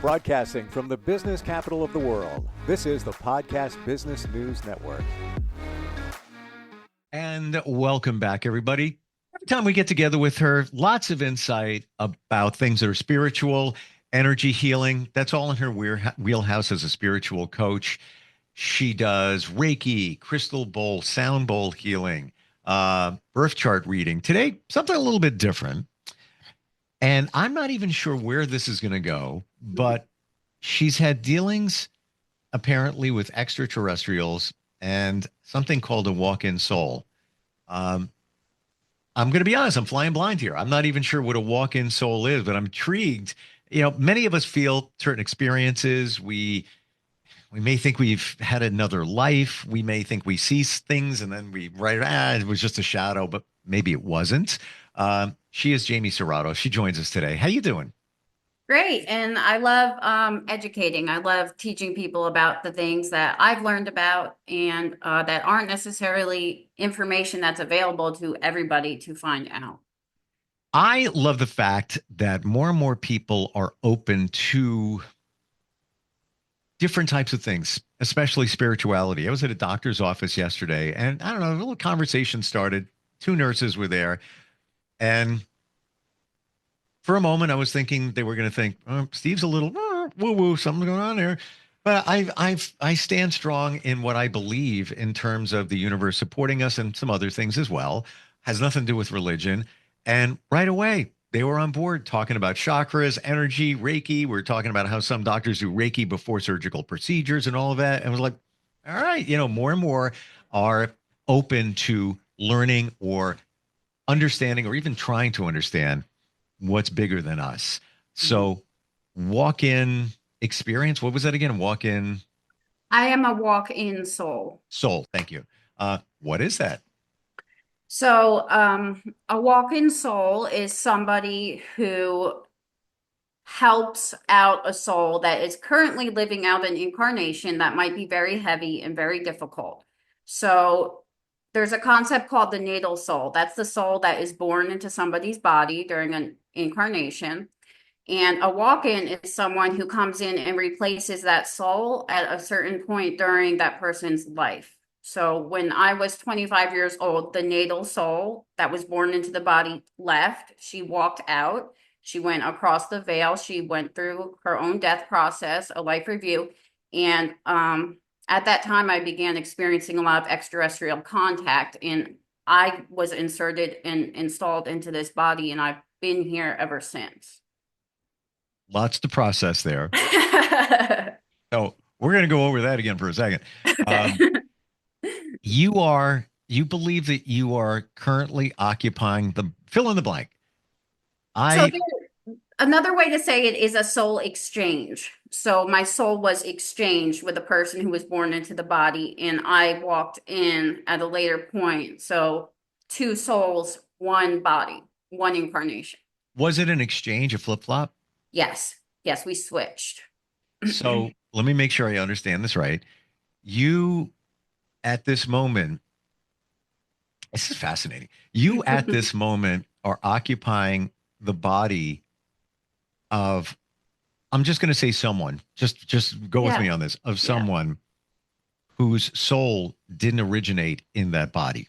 Broadcasting from the business capital of the world, this is the Podcast Business News Network. And welcome back, everybody. Every time we get together with her, lots of insight about things that are spiritual, energy healing. That's all in her wheelhouse as a spiritual coach. She does Reiki, crystal bowl, sound bowl healing, birth chart reading. Today, something a little bit different. And I'm not even sure where this is going to go, but she's had dealings apparently with extraterrestrials and something called a walk-in soul. Um, I'm going to be honest, I'm flying blind here. I'm not even sure what a walk-in soul is, but I'm intrigued. You know, many of us feel certain experiences. We may think we've had another life. We may think we see things and then it was just a shadow, but maybe it wasn't. She is Jamie Serrato. She joins us today. How you doing? Great. And I love educating. I love teaching people about the things that I've learned about and that aren't necessarily information that's available to everybody to find out. I love the fact that more and more people are open to different types of things, especially spirituality. I was at a doctor's office yesterday and I don't know, a little conversation started. Two nurses were there. And for a moment, I was thinking they were going to think, oh, Steve's a little woo woo, something's going on there. But I stand strong in what I believe in terms of the universe supporting us and some other things as well. Has nothing to do with religion. And right away, they were on board talking about chakras, energy, Reiki. We're talking about how some doctors do Reiki before surgical procedures and all of that. And I was like, all right, more and more are open to learning or understanding or even trying to understand what's bigger than us. So walk-in experience, what was that again? Walk-in I am a walk-in soul. soul. Thank you. What is that? So a walk-in soul is somebody who helps out a soul that is currently living out an incarnation that might be very heavy and very difficult. So there's a concept called the natal soul. That's the soul that is born into somebody's body during an incarnation. And a walk-in is someone who comes in and replaces that soul at a certain point during that person's life. So when I was 25 years old, the natal soul that was born into the body left. She walked out. She went across the veil. She went through her own death process, a life review. And at that time, I began experiencing a lot of extraterrestrial contact. And I was inserted and installed into this body. And I've been here ever since. Lots to process there. So we're going to go over that again for a second. You believe that you are currently occupying the fill in the blank. So another way to say it is a soul exchange. So my soul was exchanged with a person who was born into the body, and I walked in at a later point. So two souls, one body, one incarnation. Was it an exchange, a flip-flop? Yes. Yes, we switched. So let me make sure I understand this right. You at this moment, this is fascinating. You at this moment are occupying the body of, I'm just going to say someone, just go with me on this, of someone whose soul didn't originate in that body.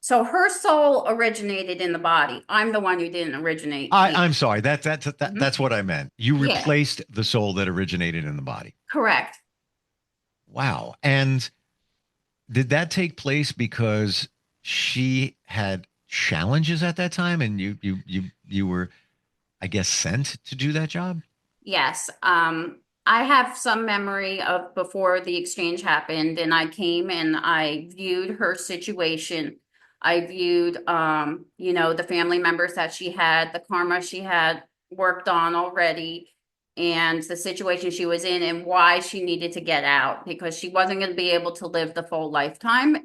So her soul originated in the body. I'm the one who didn't originate. I'm sorry. That's what I meant. You replaced the soul that originated in the body. Correct. Wow. And did that take place because she had challenges at that time and you were, I guess, sent to do that job? Yes. I have some memory of before the exchange happened, and I came and I viewed her situation. I viewed, the family members that she had, the karma she had worked on already, and the situation she was in and why she needed to get out because she wasn't going to be able to live the full lifetime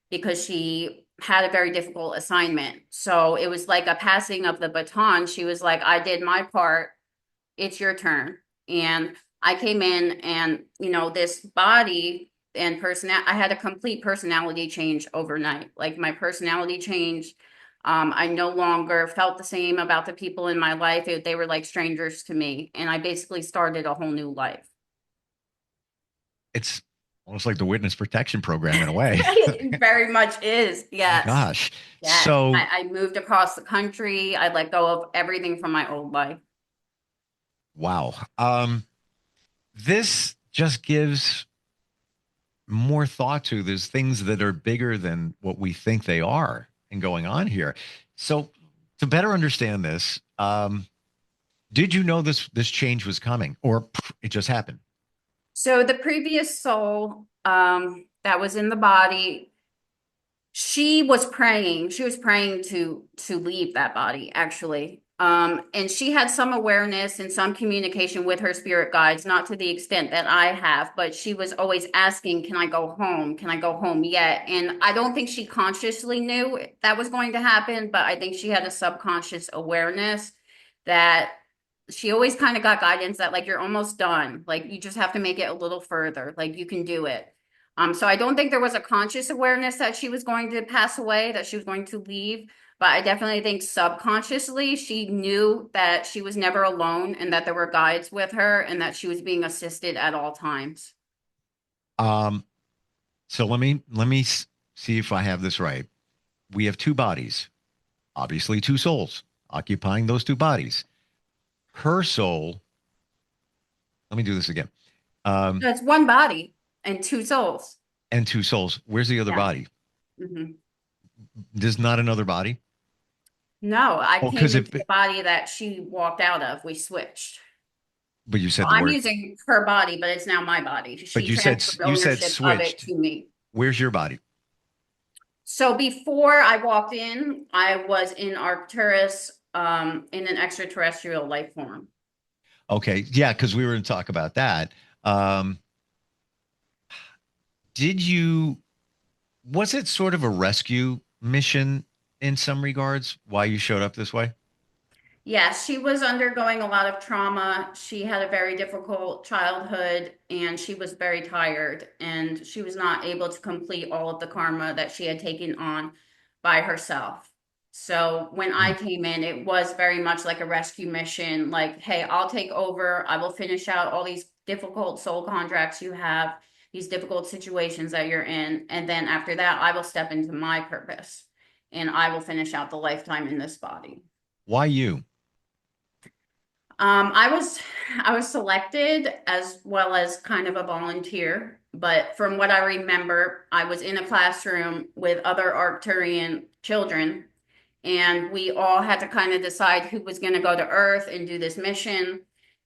because she had a very difficult assignment. So it was like a passing of the baton. She was like, I did my part. It's your turn. And I came in and, this body and I had a complete personality change overnight. Like my personality changed. I no longer felt the same about the people in my life. They were like strangers to me, and I basically started a whole new life. It's almost like the witness protection program in a way. It very much is. My Yes. gosh. Yes. So, I moved across the country. I let go of everything from my old life. wow. This just gives more thought to there's things that are bigger than what we think they are and going on here. So, to better understand this, did you know this change was coming, or it just happened? So the previous soul that was in the body, she was praying. She was praying to leave that body, actually. And she had some awareness and some communication with her spirit guides, not to the extent that I have, but she was always asking, "Can I go home? Can I go home yet?" And I don't think she consciously knew that was going to happen, but I think she had a subconscious awareness that she always kind of got guidance that like you're almost done. Like you just have to make it a little further. Like you can do it. So I don't think there was a conscious awareness that she was going to pass away, that she was going to leave. But I definitely think subconsciously she knew that she was never alone and that there were guides with her and that she was being assisted at all times. Um, so see if I have this right. We have two bodies, obviously two souls occupying those two bodies. Her soul, let me do this again. Um, So it's one body and two souls. and two souls. Where's the other Yeah. body? hmm There's not another body. No, I Oh, came because into if the body that she walked out of. We switched. but you So said the I'm word, using her body, but it's now my body. but She you said transferred you said ownership of it switched. to me. Where's your body? So before I walked in, I was in Arcturus, in an extraterrestrial life form. Okay, yeah, because we were going to talk about that. Um, did you? Was it sort of a rescue mission in some regards? Why you showed up this way? Yes, she was undergoing a lot of trauma. She had a very difficult childhood and she was very tired and she was not able to complete all of the karma that she had taken on by herself. So when I Hmm. came in, it was very much like a rescue mission, like, hey, I'll take over. I will finish out all these difficult soul contracts you have, these difficult situations that you're in. And then after that, I will step into my purpose and I will finish out the lifetime in this body. Why you? Um, I was I was selected as well as kind of a volunteer, but from what I remember, I was in a classroom with other Arcturian children, and we all had to kind of decide who was going to go to Earth and do this mission.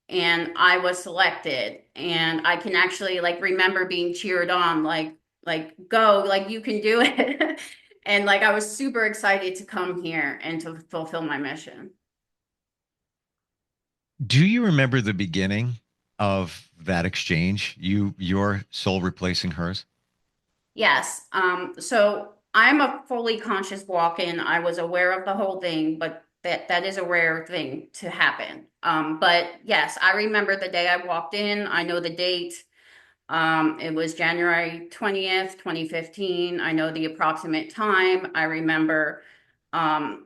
And I was selected, and I can actually like remember being cheered on, like go, like you can do it. And like I was super excited to come here and to fulfill my mission. Do you remember the beginning of that exchange? Your soul replacing hers? Yes. So I'm a fully conscious walk-in. I was aware of the whole thing, but that is a rare thing to happen. But yes, I remember the day I walked in. I know the date. It was January 20th, 2015. I know the approximate time. I remember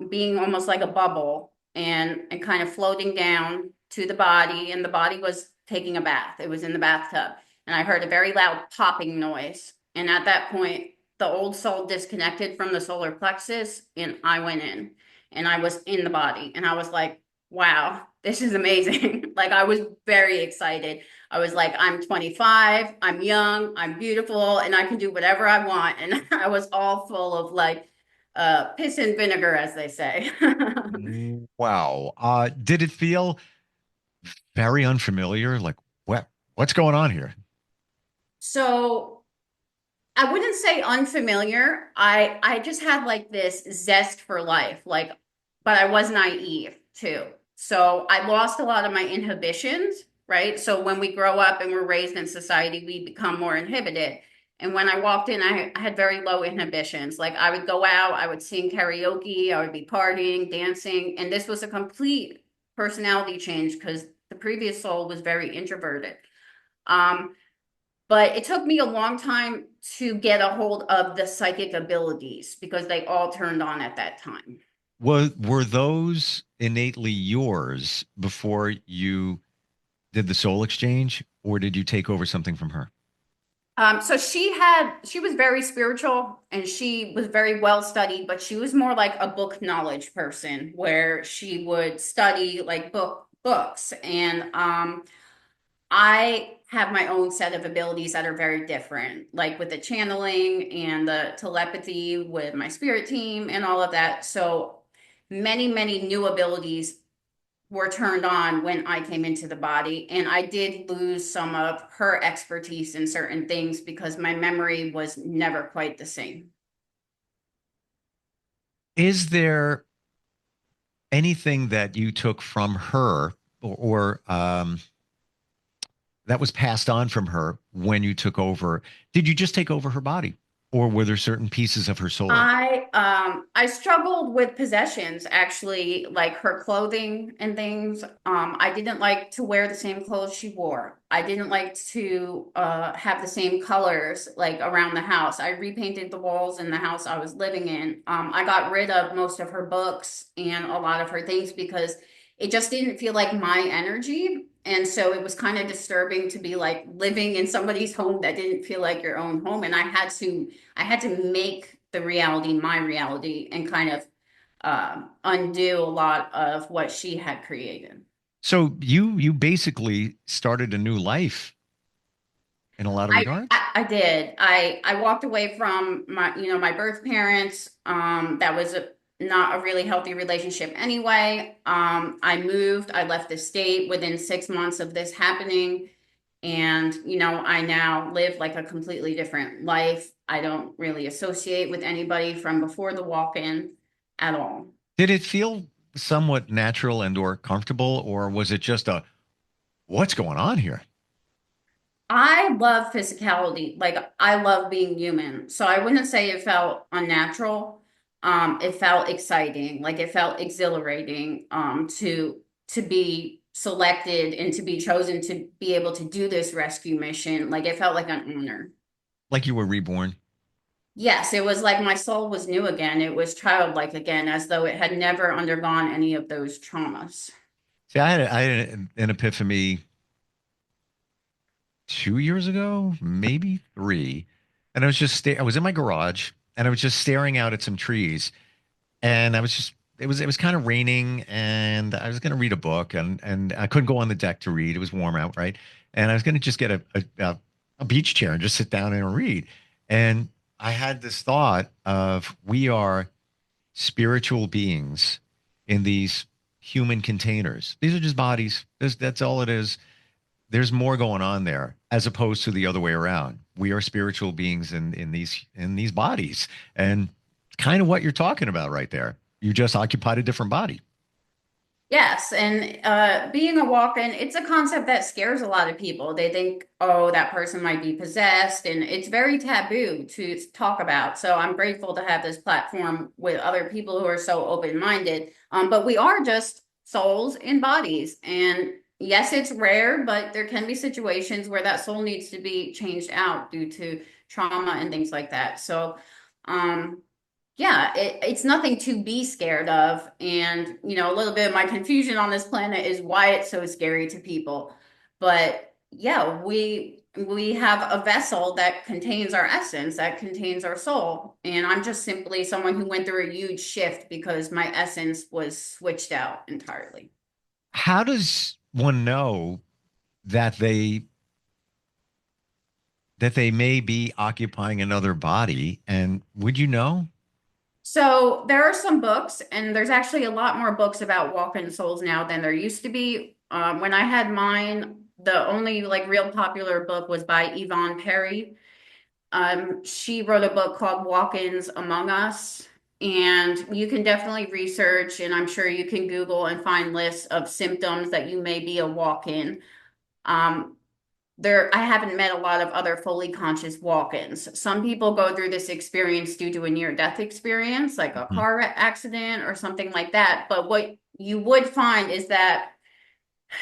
being almost like a bubble and kind of floating down to the body, and the body was taking a bath. It was in the bathtub, and I heard a very loud popping noise. And at that point, the old soul disconnected from the solar plexus, and I went in, and I was in the body, and I was like, wow, this is amazing. Like I was very excited. I was like, I'm 25, I'm young, I'm beautiful, and I can do whatever I want. And I was all full of like piss and vinegar, as they say. Wow. Did it feel very unfamiliar? Like what's going on here? So I wouldn't say unfamiliar. I just had like this zest for life, like, but I was naive too. So I lost a lot of my inhibitions, right? So when we grow up and we're raised in society, we become more inhibited. And when I walked in, I had very low inhibitions. Like I would go out, I would sing karaoke, I would be partying, dancing, and this was a complete personality change because the previous soul was very introverted. Um, but it took me a long time to get a hold of the psychic abilities because they all turned on at that time. were those innately yours before you did the soul exchange, or did you take over something from her? So she was very spiritual and she was very well studied, but she was more like a book knowledge person where she would study like books. And I have my own set of abilities that are very different, like with the channeling and the telepathy with my spirit team and all of that. So many new abilities were turned on when I came into the body. And I did lose some of her expertise in certain things because my memory was never quite the same. Is there anything that you took from her or that was passed on from her when you took over? Did you just take over her body, or were there certain pieces of her soul? I struggled with possessions actually, like her clothing and things. I didn't like to wear the same clothes she wore. I didn't like to have the same colors like around the house. I repainted the walls in the house I was living in. I got rid of most of her books and a lot of her things because it just didn't feel like my energy. And so it was kind of disturbing to be like living in somebody's home that didn't feel like your own home. And I had to make the reality my reality and kind of undo a lot of what she had created. So you basically started a new life in a lot of regards. I did. I walked away from my, you know, my birth parents. That was not a really healthy relationship anyway. I moved. I left the state within 6 months of this happening. And, you know, I now live like a completely different life. I don't really associate with anybody from before the walk-in at all. Did it feel somewhat natural and or comfortable, or was it just a what's going on here? I love physicality. Like I love being human. So I wouldn't say it felt unnatural. It felt exciting. Like it felt exhilarating to be selected and to be chosen to be able to do this rescue mission. Like it felt like an honor. Like you were reborn? Yes, it was like my soul was new again. It was childlike again, as though it had never undergone any of those traumas. See, I had an epiphany 2 years ago, maybe three, and I was in my garage and I was just staring out at some trees, and I was just it was kind of raining, and I was going to read a book, and I couldn't go on the deck to read. It was warm out, right? And I was going to just get a beach chair and just sit down and read. And I had this thought of we are spiritual beings in these human containers. These are just bodies. That's all it is. There's more going on there as opposed to the other way around. We are spiritual beings in these bodies. And kind of what you're talking about right there. You just occupied a different body. Yes, and being a walk-in, it's a concept that scares a lot of people. They think, oh, that person might be possessed, and it's very taboo to talk about. So I'm grateful to have this platform with other people who are so open-minded. But we are just souls in bodies, and yes, it's rare, but there can be situations where that soul needs to be changed out due to trauma and things like that. So, yeah, it's nothing to be scared of. And, you know, a little bit of my confusion on this planet is why it's so scary to people. But yeah, we have a vessel that contains our essence, that contains our soul. And I'm just simply someone who went through a huge shift because my essence was switched out entirely. How does one know that they may be occupying another body? And would you know? So there are some books, and there's actually a lot more books about walk-in souls now than there used to be. When I had mine, the only like real popular book was by Yvonne Perry. She wrote a book called Walk-ins Among Us, and you can definitely research, and I'm sure you can Google and find lists of symptoms that you may be a walk-in. Um, I haven't met a lot of other fully conscious walk-ins. Some people go through this experience due to a near-death experience, like a Mhm. car accident or something like that. But what you would find is that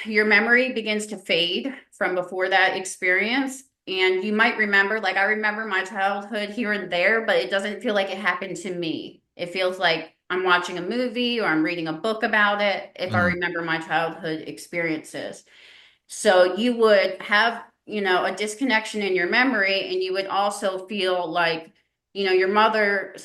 your memory begins to fade from before that experience. And you might remember, like I remember my childhood here and there, but it doesn't feel like it happened to me. It feels like I'm watching a movie or I'm reading a book about it if I Mm, remember my childhood experiences. So you would have, a disconnection in your memory, and you would also feel like, your mother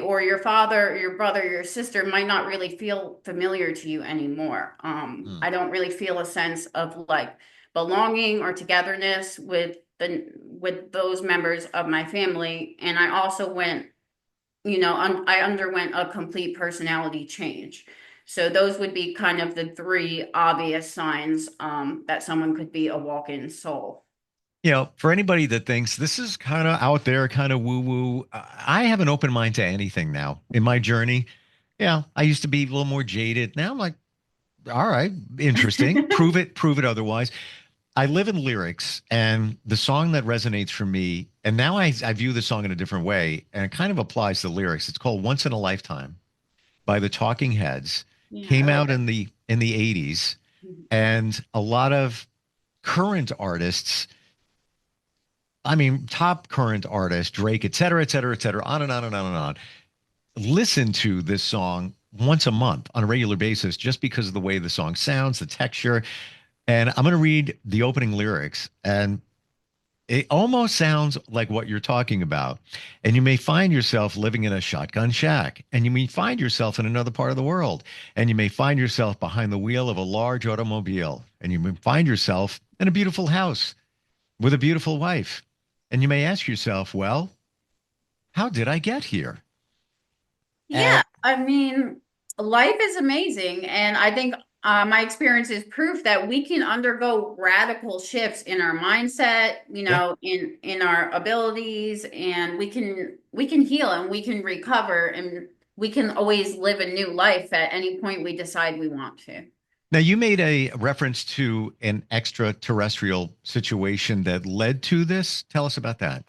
or your father or your brother or your sister might not really feel familiar to you anymore. mm. I don't really feel a sense of like belonging or togetherness with those members of my family. And I also I underwent a complete personality change. So those would be kind of the three obvious signs that someone could be a walk-in soul. For anybody that thinks this is kind of out there, kind of woo woo, I have an open mind to anything now in my journey. Yeah, I used to be a little more jaded. Now I'm like, all right, interesting. Prove it otherwise. I live in lyrics, and the song that resonates for me, and now I view the song in a different way, and it kind of applies to lyrics. It's called Once in a Lifetime by the Talking Heads. Yeah, I Came like out in the 80s, it. and a lot of current artists, I mean, top current artists, Drake, et cetera, et cetera, et cetera, on and on and on and on, listen to this song once a month on a regular basis just because of the way the song sounds, the texture. And I'm going to read the opening lyrics, and it almost sounds like what you're talking about. And you may find yourself living in a shotgun shack, and you may find yourself in another part of the world, and you may find yourself behind the wheel of a large automobile, and you may find yourself in a beautiful house with a beautiful wife. And you may ask yourself, well, how did I get here? Yeah, And I mean, life is amazing, and I think my experience is proof that we can undergo radical shifts in our mindset, yeah. in our abilities, and we can heal and we can recover, and we can always live a new life at any point we decide we want to. Now, you made a reference to an extraterrestrial situation that led to this. Tell us about that.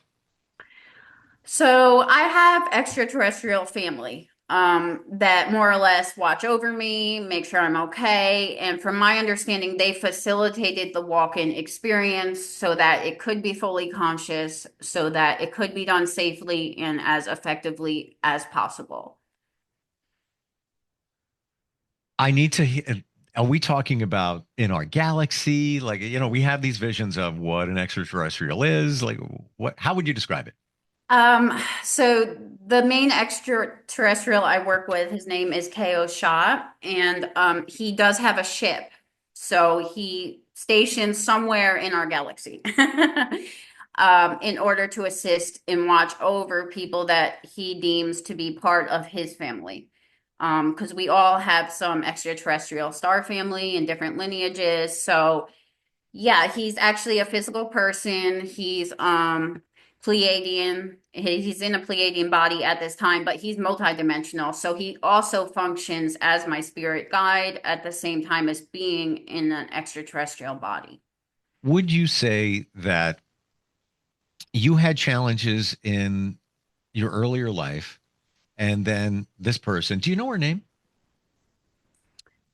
So I have extraterrestrial family that more or less watch over me, make sure I'm okay. And from my understanding, they facilitated the walk-in experience so that it could be fully conscious, so that it could be done safely and as effectively as possible. I need to are we talking about in our galaxy? Like, we have these visions of what an extraterrestrial is. Like, how would you describe it? So the main extraterrestrial I work with, his name is Ko Shah, and he does have a ship. So he stations somewhere in our galaxy in order to assist and watch over people that he deems to be part of his family. Because we all have some extraterrestrial star family and different lineages. So yeah, he's actually a physical person. He's Pleiadian. He's in a Pleiadian body at this time, but he's multidimensional. So he also functions as my spirit guide at the same time as being in an extraterrestrial body. Would you say that you had challenges in your earlier life, and then this person, do you know her name?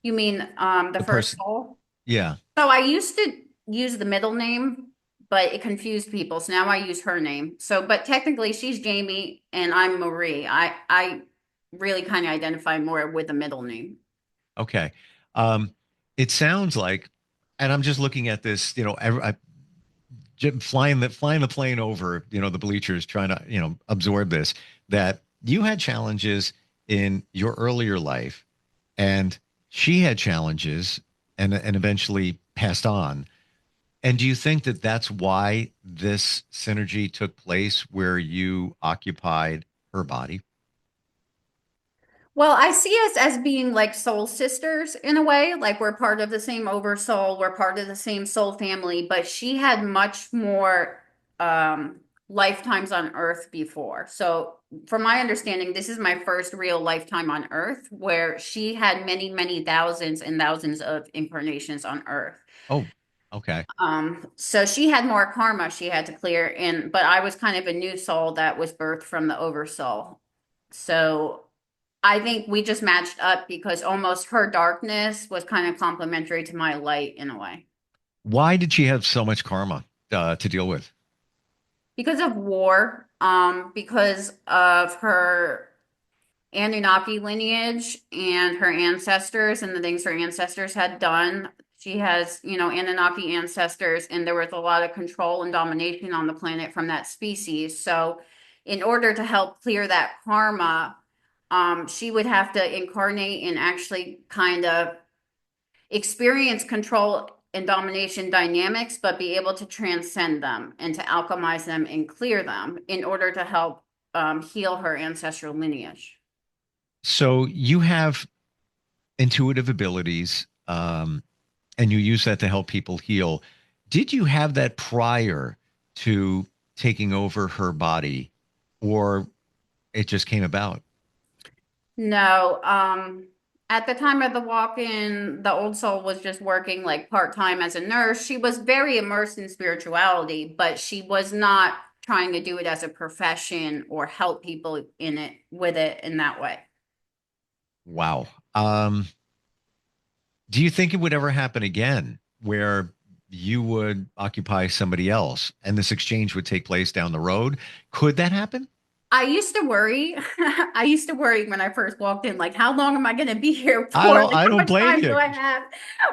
You mean the The first person, soul? yeah. So I used to use the middle name, but it confused people. So now I use her name. So, but technically she's Jamie and I'm Marie. I really kind of identify more with the middle name. Okay. Um, it sounds like, and I'm just looking at this, flying the plane over, the bleachers, trying to, absorb this, that you had challenges in your earlier life, and she had challenges and eventually passed on. And do you think that that's why this synergy took place where you occupied her body? Well, I see us as being like soul sisters in a way, like we're part of the same oversoul, we're part of the same soul family, but she had much more lifetimes on Earth before. So, from my understanding, this is my first real lifetime on Earth where she had many, many thousands and thousands of incarnations on Earth. Oh, okay. So she had more karma she had to clear, and but I was kind of a new soul that was birthed from the oversoul. So I think we just matched up because almost her darkness was kind of complementary to my light in a way. Why did she have so much karma to deal with? Because of war, because of her. Anunnaki lineage and her ancestors and the things her ancestors had done. She has, Anunnaki ancestors, and there was a lot of control and domination on the planet from that species. So, in order to help clear that karma, she would have to incarnate and actually kind of experience control and domination dynamics, but be able to transcend them and to alchemize them and clear them in order to help heal her ancestral lineage. So you have intuitive abilities, and you use that to help people heal. Did you have that prior to taking over her body, or it just came about? No, at the time of the walk-in, the old soul was just working like part-time as a nurse. She was very immersed in spirituality, but she was not trying to do it as a profession or help people in it with it in that way. Wow. Do you think it would ever happen again where you would occupy somebody else and this exchange would take place down the road? Could that happen? I used to worry. I used to worry when I first walked in, like, how long am I going to be here for? Like, I how don't much blame time do you. I have?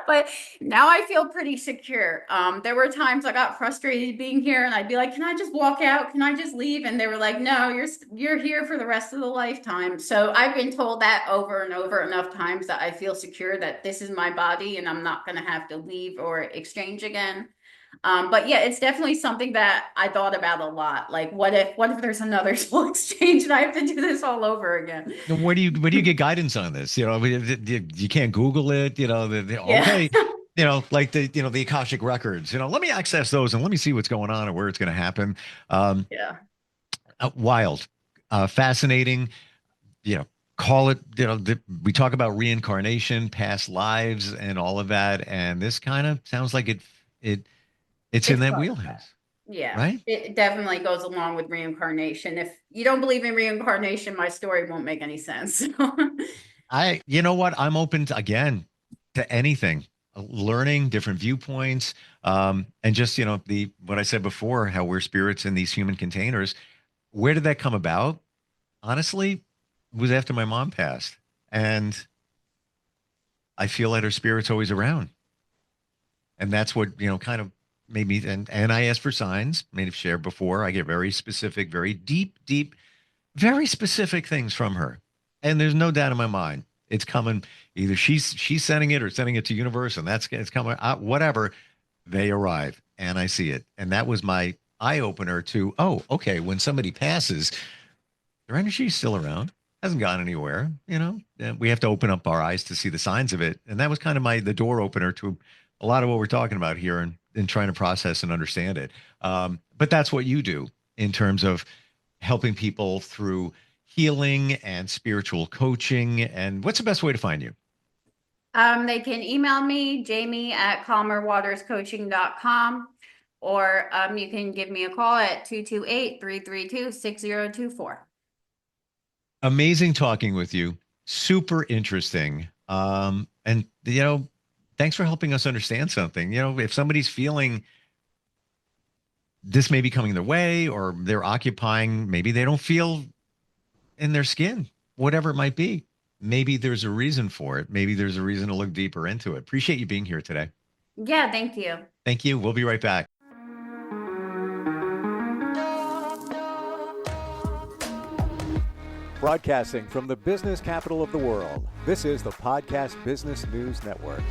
But now I feel pretty secure. There were times I got frustrated being here, and I'd be like, "Can I just walk out? Can I just leave?" And they were like, "No, you're here for the rest of the lifetime." So I've been told that over and over enough times that I feel secure that this is my body, and I'm not going to have to leave or exchange again. But yeah, it's definitely something that I thought about a lot. Like, what if there's another soul exchange and I have to do this all over again? Where do you get guidance on this? I mean, you can't Google it. Yeah. Okay, like the Akashic records. Let me access those and let me see what's going on and where it's going to happen. Um, Yeah. Wild, fascinating. You know, call it. We talk about reincarnation, past lives, and all of that, and this kind of sounds like it's in It's that close to that. wheelhouse, Yeah. right? It definitely goes along with reincarnation. If you don't believe in reincarnation, my story won't make any sense. You know what? I'm open to, again, to anything, learning different viewpoints, and just the what I said before, how we're spirits in these human containers. Where did that come about? Honestly, it was after my mom passed, and I feel that her spirit's always around, and that's what kind of made me. And I asked for signs. May have shared before. I get very specific, very deep, very specific things from her. And there's no doubt in my mind it's coming. Either she's sending it or sending it to universe, and it's coming out, whatever. They arrive and I see it. And that was my eye opener to, oh, okay, when somebody passes, their energy's still around, hasn't gone anywhere. And we have to open up our eyes to see the signs of it. And that was kind of the door opener to a lot of what we're talking about here and trying to process and understand it. But that's what you do in terms of helping people through healing and spiritual coaching. And what's the best way to find you? They can email me, jamie@calmerwaterscoaching.com, or you can give me a call at 228-332-6024. Amazing talking with you. Super interesting. And thanks for helping us understand something. If somebody's feeling this may be coming their way or they're occupying, maybe they don't feel in their skin, whatever it might be. Maybe there's a reason for it. Maybe there's a reason to look deeper into it. Appreciate you being here today. Yeah, thank you. Thank you. We'll be right back. Broadcasting from the business capital of the world, this is the Podcast Business News Network.